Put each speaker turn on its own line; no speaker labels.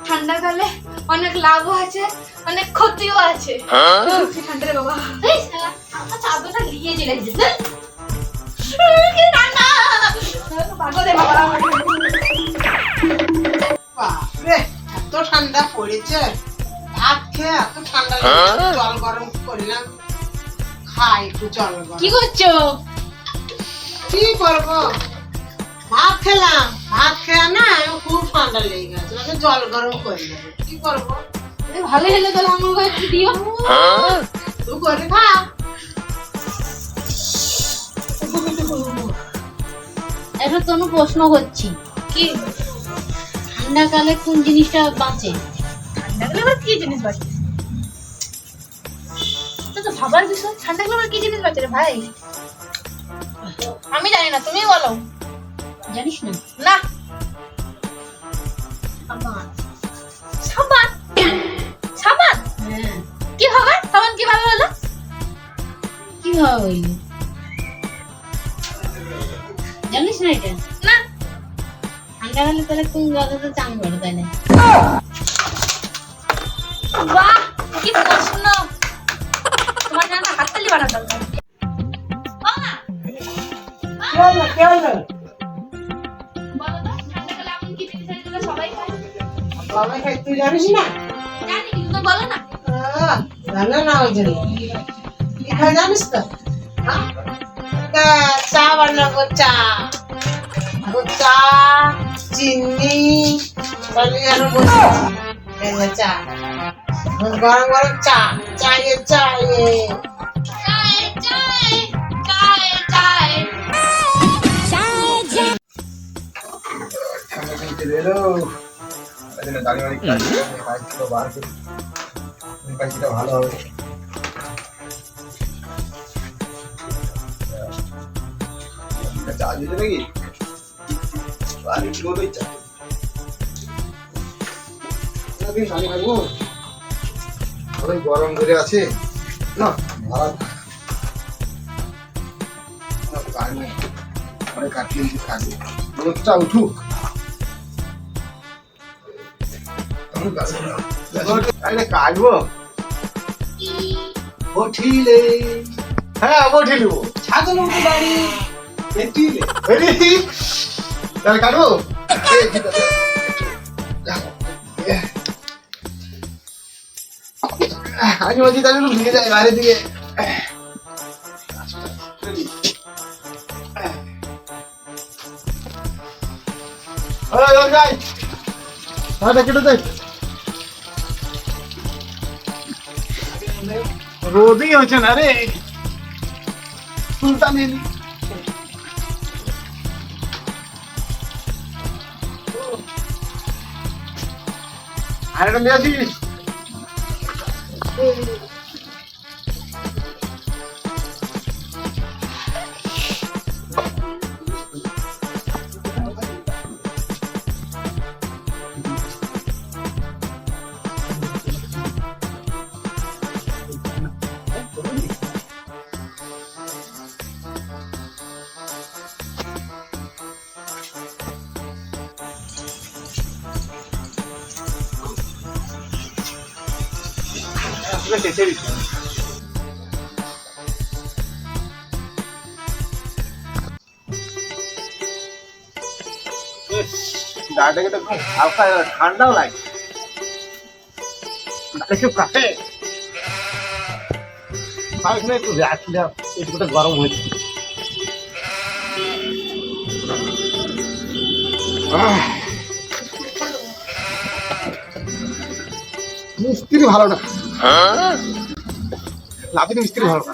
ঠান্ডাকালে অনেক লাভও আছে অনেক ক্ষতিও আছে। ঠান্ডা রে বাবা, এই আমার চাদরটা নিয়ে চলে গেছে। কি ঠান্ডা ভাগো রে বাবা।
বাপরে এত ঠান্ডা পড়েছে, ভাত খেয়ে এত ঠান্ডা লাগে, জল গরম করলাম, খাই একটু জল গরম।
কি করছো?
কি করবো, ভাত খেলাম, ভাত খেয়ে না খুব ঠান্ডা লেগে গেছে, মানে জল গরম করে দেবো। কি করবো,
ভালো হলে তাহলে আমার ঘরে একটু দিও।
তুই করে খা।
একটা কোনো প্রশ্ন করছি,
কি
ঠান্ডাকালে কোন জিনিসটা বাঁচে?
ঠান্ডাকালে আবার কি জিনিস বাঁচে? এটা তো ভাবার বিষয়। ঠান্ডাকালে আবার কি জিনিস বাঁচে রে ভাই? আমি জানি না, তুমি বলো।
জানিস না?
না।
সাবান।
সাবান? সাবান?
হ্যাঁ।
কি ভাবে? সাবান কিভাবে হলো?
কিভাবে হইল জানিস না এটা?
না।
ঠান্ডাকালে তাহলে কোন জলটা চান করে, তাই না?
বাহ, কি প্রশ্ন! তোমার জানা হাততালি বানাতে হবে।
কে হলো?
বলো তো, ঠান্ডাকালে এমন কি জিনিস আছে যেটা সবাই খায়?
বাবা খাই, তুই জানিস না?
জানি, কিন্তু তো বলো না।
জানো না ওই জন্য কি খাই জানিস তো? হ্যাঁ? চা বানাবো, চা, চা, চিনি, আরো বসে চা, গরম গরম চা, চায়ে চায়ে
চায় চায় চায় চায়।
ভালো হবে। চা দিতে নাকি গরম করে আছে না, অনেক কাটিয়ে থাকবে, রোদটা উঠুক। কাটবো বঠিলে, হ্যাঁ বঠিল ছাগল উঠে বাড়ি তাহলে কাটবো। আমি বলছি তাহলে নিয়ে যায় বাইরে দিয়ে, কেটে দেয়। রোদই হচ্ছে না রে, সুলতান আর একটা নিয়ে আসিস। গাড়িটাকে তো খুব হালকা ঠান্ডাও লাগে, একটু কাটে একটু রাখলে একটু গরম হয়েছে। মিস্ত্রি ভালো না, লাভি মিস্ত্রি ভালো না।